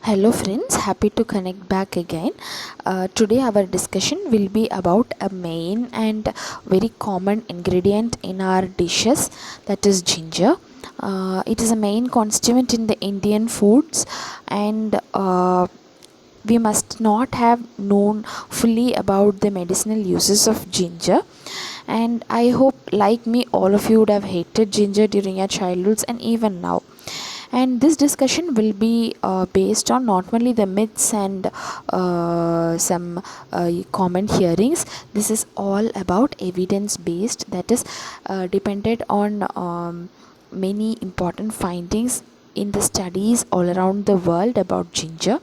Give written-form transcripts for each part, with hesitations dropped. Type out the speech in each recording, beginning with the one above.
Hello friends, happy to connect back again. Today our discussion will be about a main and very common ingredient in our dishes, that is ginger. It is a main constituent in the Indian foods, and we must not have known fully about the medicinal uses of ginger. And I hope, like me, all of you would have hated ginger during your childhoods and even now. And this discussion will be based on not only the myths and some common hearings. This is all about evidence based, that is depended on many important findings in the studies all around the world about ginger.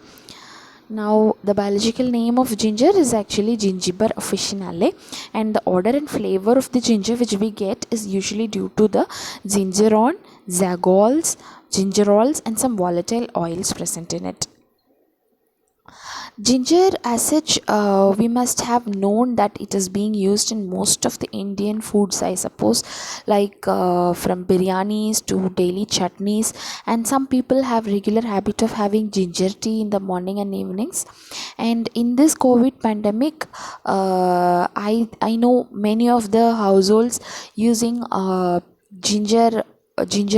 Now, the biological name of ginger is actually Gingiber officinale, and the odor and flavor of the ginger which we get is usually due to the gingerol, zagols, gingerols, and some volatile oils present in it. Ginger, as such, we must have known that it is being used in most of the Indian foods, I suppose, like from biryanis to daily chutneys, and some people have regular habit of having ginger tea in the morning and evenings. And in this COVID pandemic, I know many of the households using ginger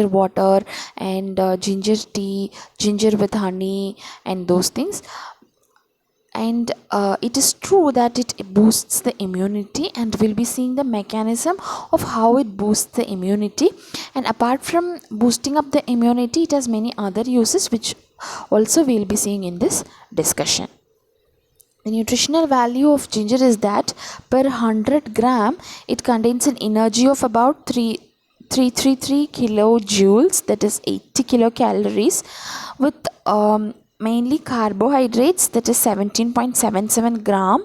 water and ginger tea, ginger with honey, and those things. And it is true that it boosts the immunity, and we'll be seeing the mechanism of how it boosts the immunity. And apart from boosting up the immunity, it has many other uses which also we'll be seeing in this discussion. The nutritional value of ginger is that per 100 gram it contains an energy of about 333 kilojoules, that is 80 kilocalories, with mainly carbohydrates, that is 17.77 gram,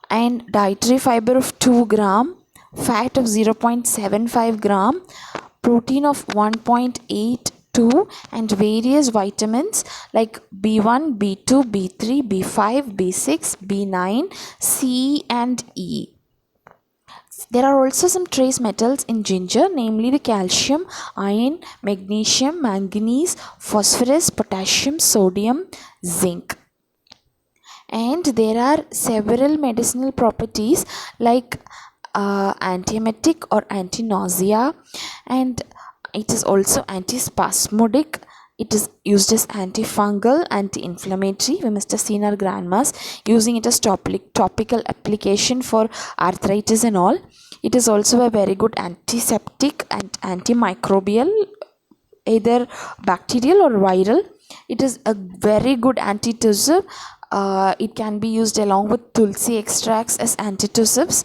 and dietary fiber of 2 gram, fat of 0.75 gram, protein of 1.82, and various vitamins like B1, B2, B3, B5, B6, B9, C and E. There are also some trace metals in ginger, namely the calcium, iron, magnesium, manganese, phosphorus, potassium, sodium, zinc. And there are several medicinal properties like antiemetic or anti-nausea, and it is also antispasmodic. It is used as antifungal, anti-inflammatory. We must have seen our grandmas using it as topical application for arthritis and all. It is also a very good antiseptic and antimicrobial, either bacterial or viral. It is a very good antitussive. It can be used along with tulsi extracts as antitussives.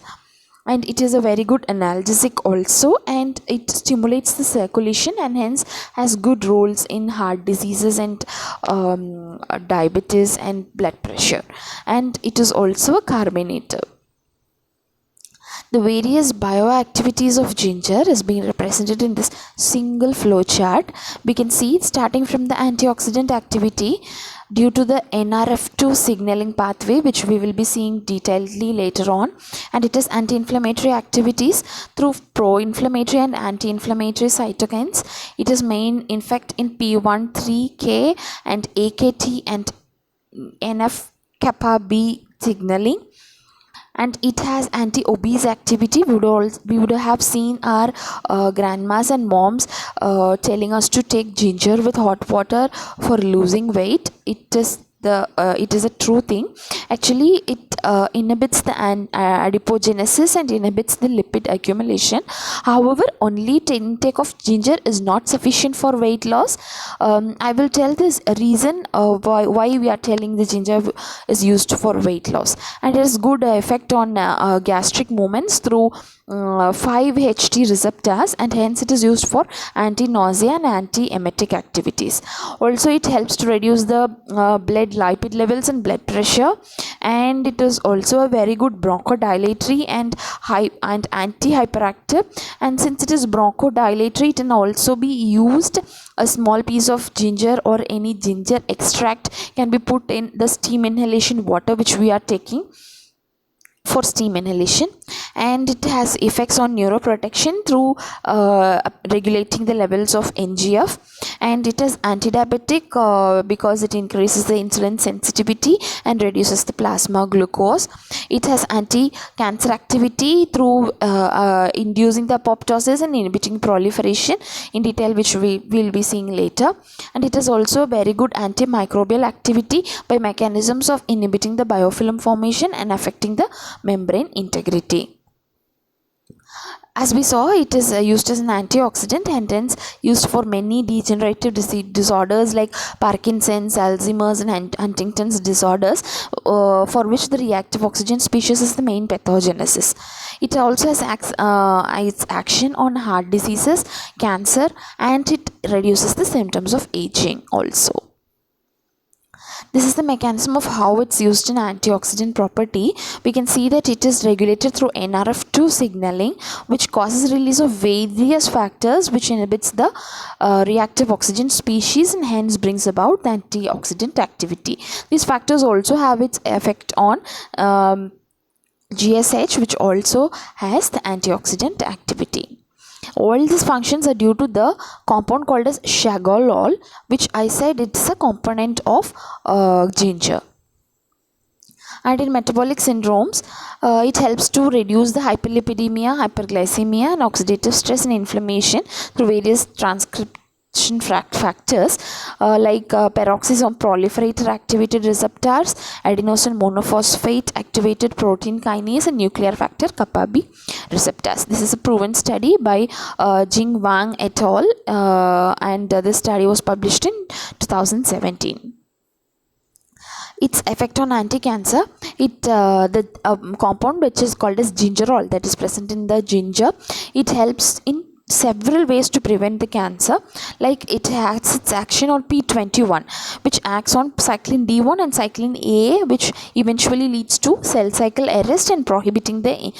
And it is a very good analgesic also, and it stimulates the circulation and hence has good roles in heart diseases and diabetes and blood pressure. And it is also a carbonator. The various bioactivities of ginger is being represented in this single flow chart. We can see it starting from the antioxidant activity due to the NRF2 signaling pathway, which we will be seeing detailedly later on, and it is anti-inflammatory activities through pro-inflammatory and anti-inflammatory cytokines. It is main in fact in P13K and AKT and NF-kappa B signaling. And it has anti-obese activity. We would have seen our grandmas and moms telling us to take ginger with hot water for losing weight. It is a true thing. Actually, it inhibits the adipogenesis and inhibits the lipid accumulation. However, only intake of ginger is not sufficient for weight loss. I will tell this reason why we are telling the ginger is used for weight loss, and it has good effect on gastric movements through 5-HT receptors, and hence it is used for anti-nausea and anti-emetic activities. Also, it helps to reduce the blood lipid levels and blood pressure, and it is also a very good bronchodilatory and anti-hyperactive. And since it is bronchodilatory, it can also be used. A small piece of ginger or any ginger extract can be put in the steam inhalation water which we are taking, for steam inhalation, and it has effects on neuroprotection through regulating the levels of NGF, and it is antidiabetic because it increases the insulin sensitivity and reduces the plasma glucose. It has anti-cancer activity through inducing the apoptosis and inhibiting proliferation in detail, which we will be seeing later. And it has also very good antimicrobial activity by mechanisms of inhibiting the biofilm formation and affecting the membrane integrity. As we saw, it is used as an antioxidant and hence used for many degenerative disorders like Parkinson's, Alzheimer's and Huntington's disorders, for which the reactive oxygen species is the main pathogenesis. It also has its action on heart diseases, cancer, and it reduces the symptoms of aging also. This is the mechanism of how it's used in antioxidant property. We can see that it is regulated through NRF2 signaling, which causes release of various factors which inhibits the reactive oxygen species and hence brings about the antioxidant activity. These factors also have its effect on GSH, which also has the antioxidant activity. All these functions are due to the compound called as shagolol, which I said it's a component of ginger. And in metabolic syndromes, it helps to reduce the hyperlipidemia, hyperglycemia, and oxidative stress and inflammation through various transcription factors like peroxisome proliferator activated receptors, adenosine monophosphate activated protein kinase, and nuclear factor kappa B receptors. This is a proven study by Jing Wang et al. And this study was published in 2017. Its effect on anti-cancer, the compound which is called as gingerol, that is present in the ginger, it helps in several ways to prevent the cancer. Like it has its action on P21, which acts on cyclin D1 and cyclin A, which eventually leads to cell cycle arrest and prohibiting the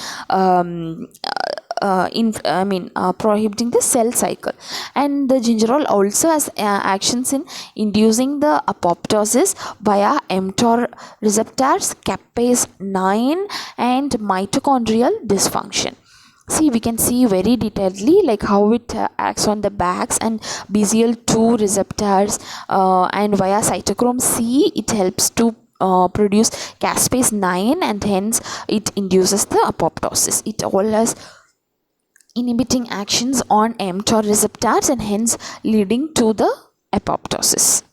prohibiting the cell cycle. And the gingerol also has actions in inducing the apoptosis via mTOR receptors, caspase 9, and mitochondrial dysfunction. See, we can see very detailedly like how it acts on the BAX and BCL2 receptors, and via cytochrome C it helps to produce caspase 9 and hence it induces the apoptosis. It all has inhibiting actions on mTOR receptors and hence leading to the apoptosis.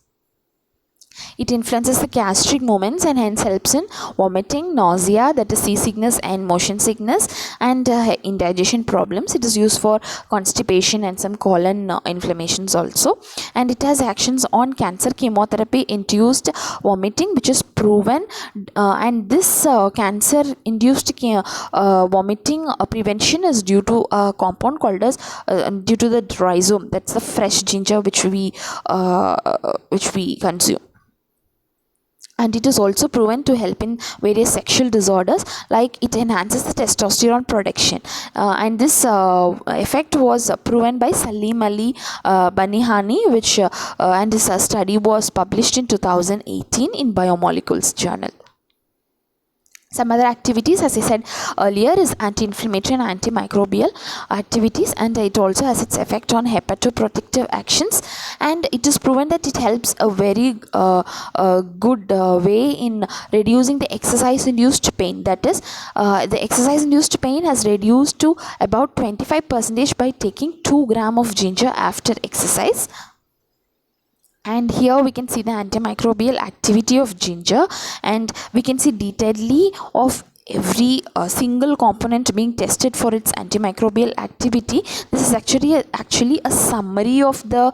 It influences the gastric movements and hence helps in vomiting, nausea, that is seasickness and motion sickness, and indigestion problems. It is used for constipation and some colon inflammations also. And it has actions on cancer chemotherapy induced vomiting, which is proven, and this cancer induced vomiting prevention is due to a compound called as due to the rhizome, that's the fresh ginger which we consume. And it is also proven to help in various sexual disorders, like it enhances the testosterone production, and this effect was proven by Salim Ali Banihani, which and this study was published in 2018 in Biomolecules journal. Some other activities, as I said earlier, is anti-inflammatory and antimicrobial activities, and it also has its effect on hepatoprotective actions, and it is proven that it helps a very good way in reducing the exercise-induced pain. That is, the exercise-induced pain has reduced to about 25% by taking 2 grams of ginger after exercise. And here we can see the antimicrobial activity of ginger, and we can see detailedly of every single component being tested for its antimicrobial activity. This is actually a summary of the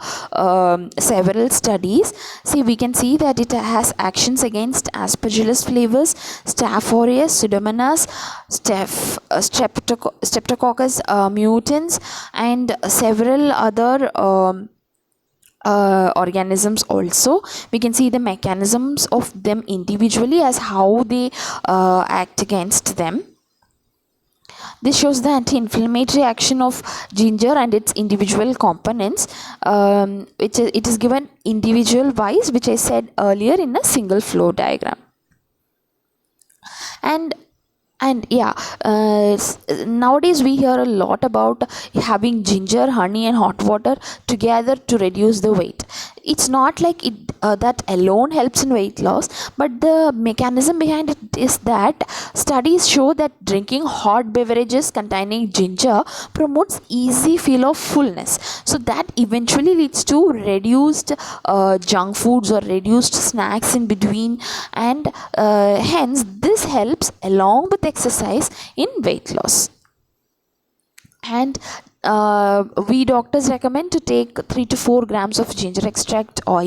several studies. See, we can see that it has actions against Aspergillus flavus, Staph aureus, Pseudomonas, Streptococcus mutans, and several other organisms also. We can see the mechanisms of them individually as how they act against them. This shows the anti-inflammatory action of ginger and its individual components. It is given individual wise, which I said earlier, in a single flow diagram. And And yeah, nowadays we hear a lot about having ginger, honey, and hot water together to reduce the weight. It's not like it that alone helps in weight loss, but the mechanism behind it is that studies show that drinking hot beverages containing ginger promotes easy feel of fullness. So that eventually leads to reduced junk foods or reduced snacks in between, and hence this helps along with exercise in weight loss. And we doctors recommend to take 3 to 4 grams of ginger extract or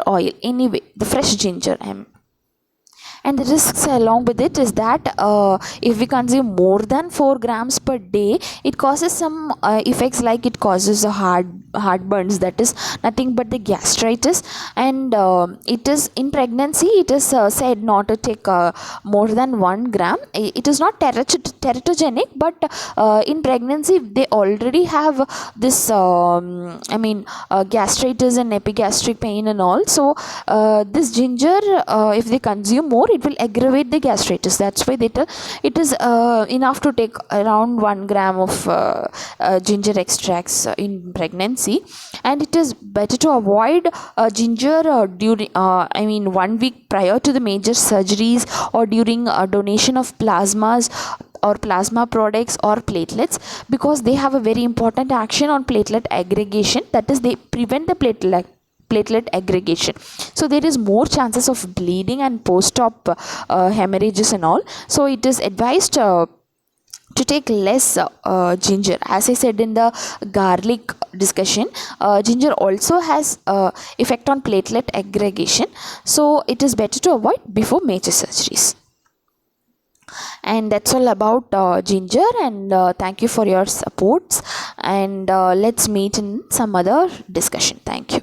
oil, anyway the fresh ginger. And the risks along with it is that if we consume more than 4 grams per day, it causes some effects, like it causes a heartburns, that is nothing but the gastritis. And it is in pregnancy, it is said not to take more than 1 gram. It is not teratogenic, but in pregnancy they already have this gastritis and epigastric pain and all. So this ginger, if they consume more, it will aggravate the gastritis. That's why they tell it is enough to take around 1 gram of ginger extracts in pregnancy. And it is better to avoid ginger during 1 week prior to the major surgeries, or during donation of plasmas or plasma products or platelets, because they have a very important action on platelet aggregation, that is they prevent the platelet aggregation. So there is more chances of bleeding and post-op hemorrhages and all. So it is advised to take less ginger. As I said in the garlic discussion, ginger also has effect on platelet aggregation, so it is better to avoid before major surgeries. And that's all about ginger. And thank you for your supports, and let's meet in some other discussion. Thank you.